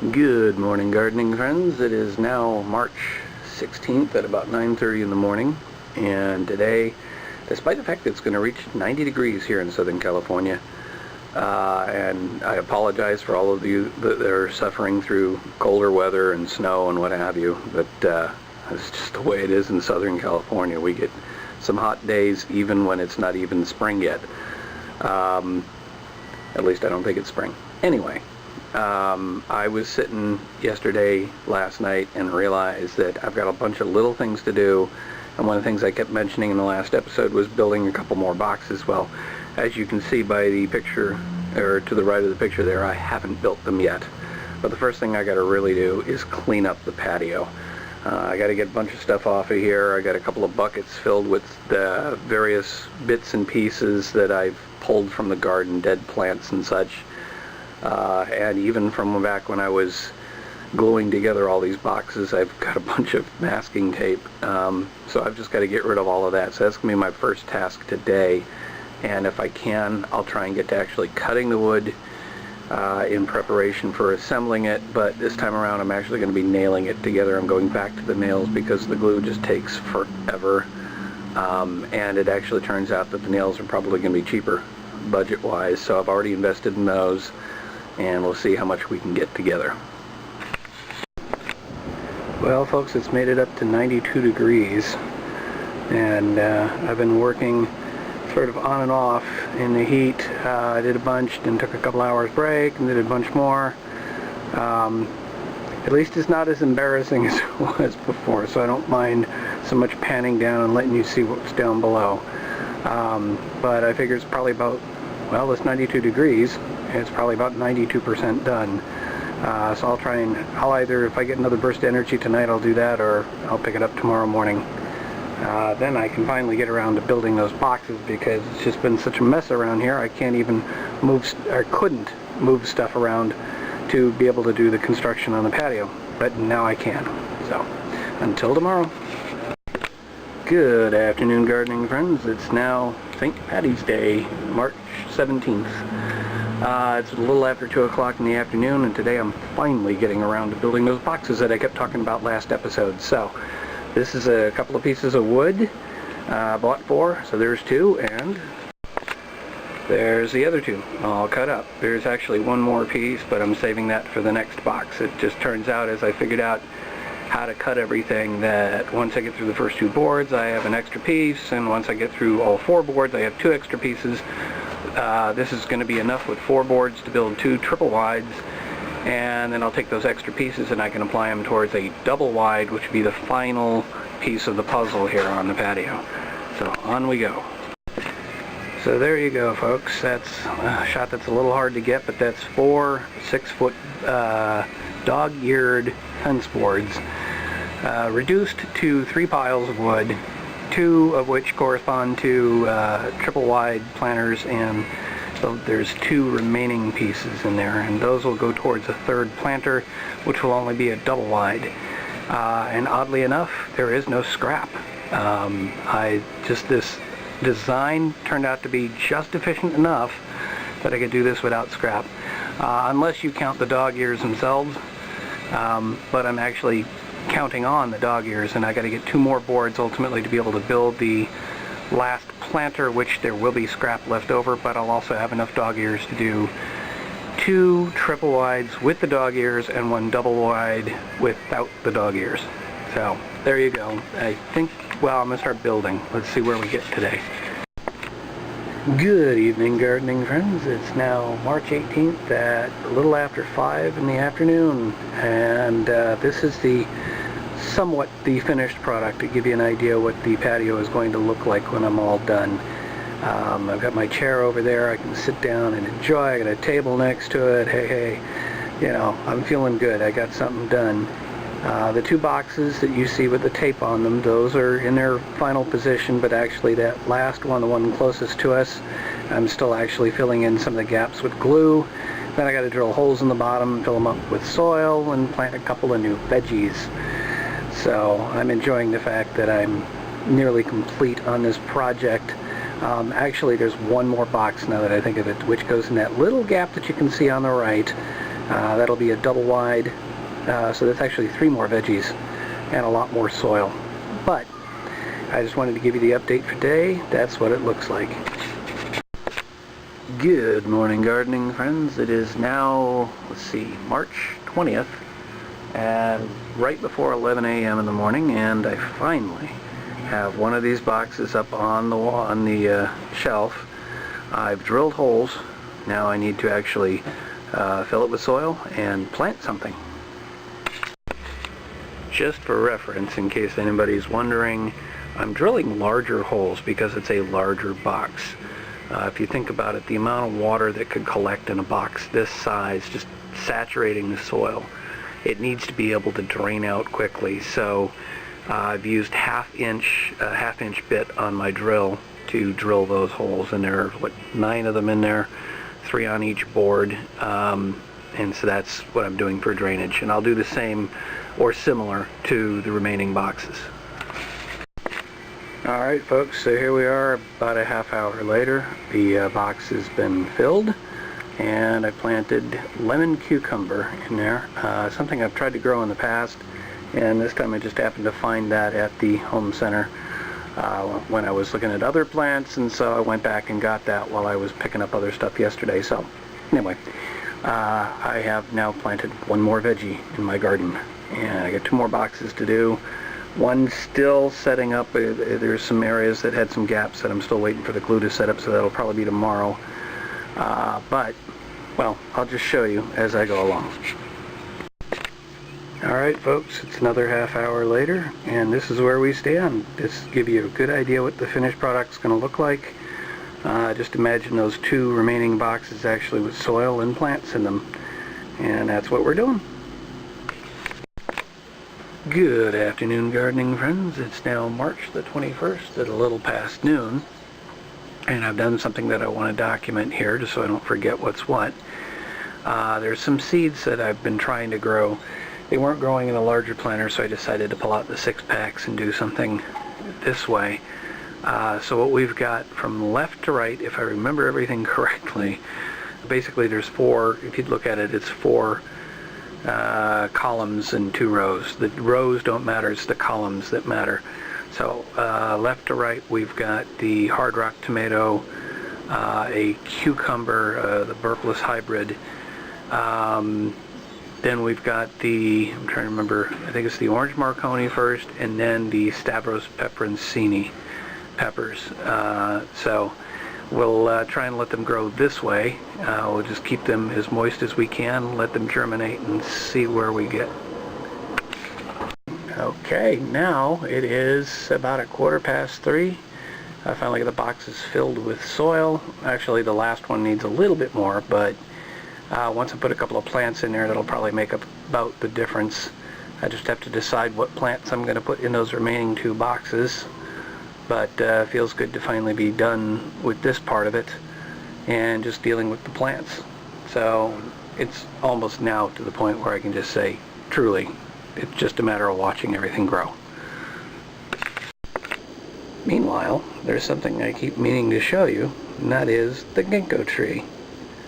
Good morning, gardening friends. It is now March 16th at about 9:30 in the morning, and today, despite the fact that it's going to reach 90 degrees here in Southern California, and I apologize for all of you that are suffering through colder weather and snow and what have you, but it's just the way it is in Southern California. We get some hot days even when it's not even spring yet. At least I don't think it's spring. Anyway. I was sitting last night, and realized that I've got a bunch of little things to do, and one of the things I kept mentioning in the last episode was building a couple more boxes. Well, as you can see by the picture, or to the right of the picture there, I haven't built them yet. But the first thing I got to really do is clean up the patio. I got to get a bunch of stuff off of here. I got a couple of buckets filled with the various bits and pieces that I've pulled from the garden, dead plants and such. And even from back when I was gluing together all these boxes, I've got a bunch of masking tape. So I've just got to get rid of all of that. So that's going to be my first task today. And if I can, I'll try and get to actually cutting the wood in preparation for assembling it. But this time around, I'm actually going to be nailing it together. I'm going back to the nails because the glue just takes forever. And it actually turns out that the nails are probably going to be cheaper budget-wise. So I've already invested in those, and we'll see how much we can get together. Well, folks, it's made it up to 92 degrees, and I've been working sort of on and off in the heat. I did a bunch, then took a couple hours break, and did a bunch more. At least it's not as embarrassing as it was before, so I don't mind so much panning down and letting you see what's down below. But I figure it's probably about, well, it's 92 degrees. It's probably about 92% done. So I'll either, if I get another burst of energy tonight, I'll do that, or I'll pick it up tomorrow morning. Then I can finally get around to building those boxes, because it's just been such a mess around here. I can't even couldn't move stuff around to be able to do the construction on the patio. But now I can. So, until tomorrow. Good afternoon, gardening friends. It's now St. Patty's Day, March 17th. It's a little after 2 o'clock in the afternoon, and today I'm finally getting around to building those boxes that I kept talking about last episode. So, this is a couple of pieces of wood, bought 4, so there's 2, and there's the other 2, all cut up. There's actually one more piece, but I'm saving that for the next box. It just turns out, as I figured out how to cut everything, that once I get through the first 2 boards, I have an extra piece, and once I get through all 4 boards, I have 2 extra pieces. This is going to be enough with 4 boards to build 2 triple wides, and then I'll take those extra pieces and I can apply them towards a double wide, which would be the final piece of the puzzle here on the patio. So on we go. So there you go, folks. That's a shot that's a little hard to get, but that's 4 6-foot dog-eared fence boards, reduced to 3 piles of wood, 2 of which correspond to triple wide planters, and so there's 2 remaining pieces in there, and those will go towards a 3rd planter, which will only be a double wide. And oddly enough, there is no scrap. This design turned out to be just efficient enough that I could do this without scrap, unless you count the dog ears themselves. But I'm actually counting on the dog ears, and I got to get 2 more boards ultimately to be able to build the last planter, which there will be scrap left over, but I'll also have enough dog ears to do 2 triple wides with the dog ears and 1 double wide without the dog ears. So there you go. I think, well, I'm going to start building. Let's see where we get today. Good evening, gardening friends. It's now March 18th at a little after 5 in the afternoon, and this is somewhat the finished product to give you an idea what the patio is going to look like when I'm all done. I've got my chair over there. I can sit down and enjoy. I got a table next to it. Hey, you know, I'm feeling good. I got something done. The 2 boxes that you see with the tape on them, those are in their final position, but actually that last one, the one closest to us, I'm still actually filling in some of the gaps with glue. Then I got to drill holes in the bottom, fill them up with soil, and plant a couple of new veggies. So I'm enjoying the fact that I'm nearly complete on this project. Actually, there's one more box now that I think of it, which goes in that little gap that you can see on the right. That'll be a double wide, so that's actually 3 more veggies and a lot more soil. But I just wanted to give you the update for today. That's what it looks like. Good morning, gardening friends. It is now, let's see, March 20th, and right before 11 a.m. in the morning, and I finally have one of these boxes up on the wall, on the shelf. I've drilled holes. Now I need to actually fill it with soil and plant something. Just for reference, in case anybody's wondering, I'm drilling larger holes because it's a larger box. If you think about it, the amount of water that could collect in a box this size, just saturating the soil, it needs to be able to drain out quickly. So I've used half-inch bit on my drill to drill those holes, and there are 9 of them in there, 3 on each board, and so that's what I'm doing for drainage, and I'll do the same or similar to the remaining boxes. Alright folks, so here we are about a half hour later. The box has been filled, and I planted lemon cucumber in there, something I've tried to grow in the past, and this time I just happened to find that at the home center when I was looking at other plants, and so I went back and got that while I was picking up other stuff yesterday. So anyway, I have now planted 1 more veggie in my garden, and I got 2 more boxes to do. One still setting up. There's some areas that had some gaps that I'm still waiting for the glue to set up, so that'll probably be tomorrow. But, well, I'll just show you as I go along. Alright folks, it's another half hour later, and this is where we stand. Just to give you a good idea what the finished product's going to look like. Just imagine those 2 remaining boxes actually with soil and plants in them. And that's what we're doing. Good afternoon, gardening friends. It's now March the 21st at a little past noon, and I've done something that I want to document here just so I don't forget what's what. There's some seeds that I've been trying to grow. They weren't growing in a larger planter, so I decided to pull out the 6-packs and do something this way. So what we've got from left to right, if I remember everything correctly, basically there's 4, if you look at it, it's 4 columns and 2 rows. The rows don't matter, it's the columns that matter. So left to right we've got the hard rock tomato, a cucumber, the burpless hybrid, then we've got the, I'm trying to remember, I think it's the orange Marconi first, and then the Stavros peperoncini peppers. So we'll try and let them grow this way. We'll just keep them as moist as we can, let them germinate, and see where we get. Okay, now it is about 3:15. I finally got the boxes filled with soil. Actually, the last one needs a little bit more, but once I put a couple of plants in there, that'll probably make up about the difference. I just have to decide what plants I'm going to put in those remaining 2 boxes. But it feels good to finally be done with this part of it and just dealing with the plants. So it's almost now to the point where I can just say, truly, it's just a matter of watching everything grow. Meanwhile, there's something I keep meaning to show you, and that is the ginkgo tree.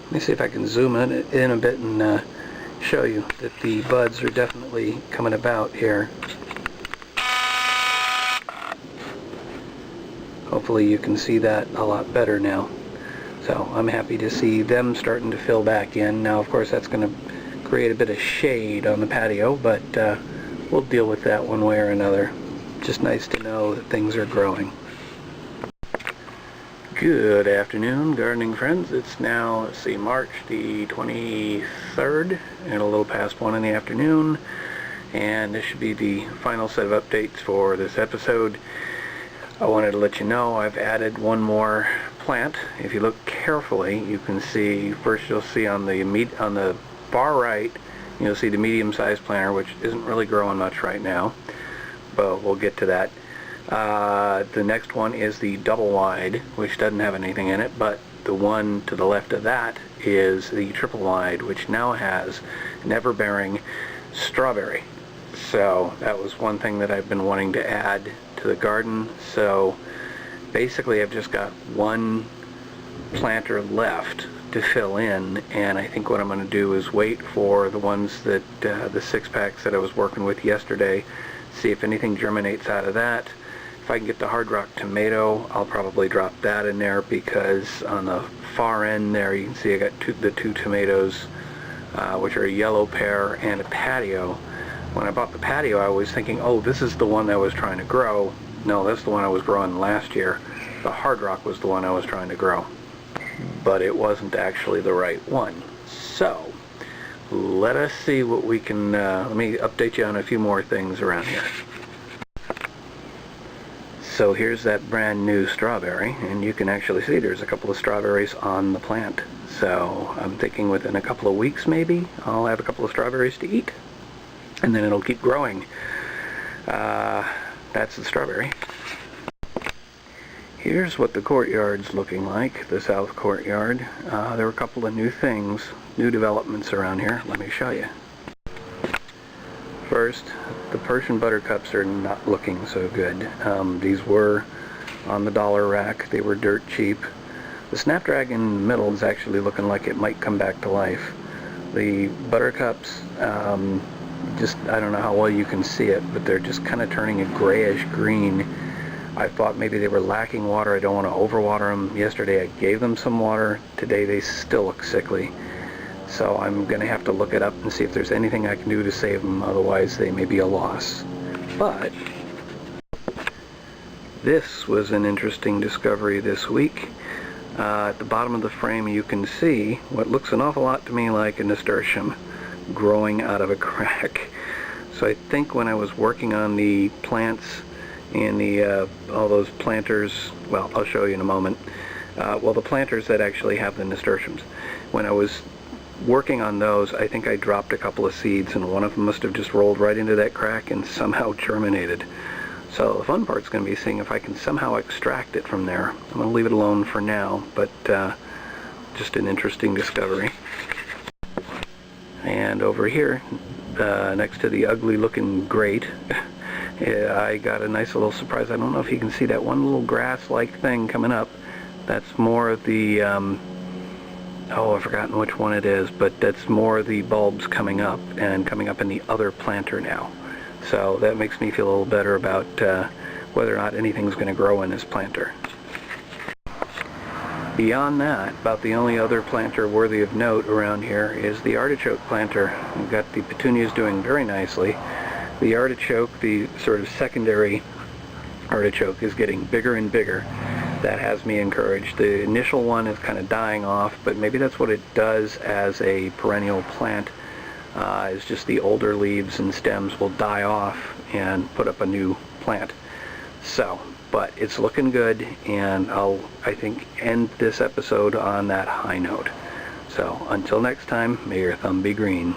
Let me see if I can zoom in a bit and show you that the buds are definitely coming about here. Hopefully you can see that a lot better now. So I'm happy to see them starting to fill back in. Now of course that's going to create a bit of shade on the patio, but we'll deal with that one way or another. Just nice to know that things are growing. Good afternoon, gardening friends. It's now, let's see, March the 23rd and a little past 1 in the afternoon, and this should be the final set of updates for this episode. I wanted to let you know I've added 1 more plant. If you look carefully, you can see, first you'll see on the far right, you'll see the medium-sized planter, which isn't really growing much right now, but we'll get to that. The next one is the double wide, which doesn't have anything in it, but the one to the left of that is the triple wide, which now has an ever-bearing strawberry. So that was one thing that I've been wanting to add to the garden. So basically I've just got 1 planter left to fill in, and I think what I'm going to do is wait for the ones that, the 6-packs that I was working with yesterday, see if anything germinates out of that. If I can get the hard rock tomato, I'll probably drop that in there, because on the far end there you can see I got the two tomatoes, which are a yellow pear and a patio. When I bought the patio, I was thinking, oh, this is the one that I was trying to grow. No, that's the one I was growing last year. The hard rock was the one I was trying to grow, but it wasn't actually the right one. So let us see what we can, let me update you on a few more things around here. So here's that brand new strawberry, and you can actually see there's a couple of strawberries on the plant. So I'm thinking within a couple of weeks maybe I'll have a couple of strawberries to eat, and then it'll keep growing. That's the strawberry. Here's what the courtyard's looking like, the south courtyard. There were a couple of new things, new developments around here. Let me show you. First, the Persian buttercups are not looking so good. These were on the dollar rack. They were dirt cheap. The snapdragon in the middle is actually looking like it might come back to life. The buttercups, just, I don't know how well you can see it, but they're just kind of turning a grayish green. I thought maybe they were lacking water. I don't want to overwater them. Yesterday I gave them some water. Today they still look sickly. So I'm going to have to look it up and see if there's anything I can do to save them. Otherwise they may be a loss. But this was an interesting discovery this week. At the bottom of the frame you can see what looks an awful lot to me like a nasturtium growing out of a crack. So I think when I was working on the plants and the all those planters, well, I'll show you in a moment, well, the planters that actually have the nasturtiums, when I was working on those, I think I dropped a couple of seeds, and one of them must have just rolled right into that crack and somehow germinated. So the fun part's going to be seeing if I can somehow extract it from there. I'm going to leave it alone for now, but just an interesting discovery. And over here, next to the ugly looking grate, I got a nice little surprise. I don't know if you can see that one little grass-like thing coming up. That's more of the, oh, I've forgotten which one it is, but that's more of the bulbs coming up, and coming up in the other planter now. So that makes me feel a little better about whether or not anything's going to grow in this planter. Beyond that, about the only other planter worthy of note around here is the artichoke planter. We've got the petunias doing very nicely. The artichoke, the sort of secondary artichoke, is getting bigger and bigger. That has me encouraged. The initial one is kind of dying off, but maybe that's what it does as a perennial plant, is just the older leaves and stems will die off and put up a new plant. So, but it's looking good, and I'll, I think, end this episode on that high note. So, until next time, may your thumb be green.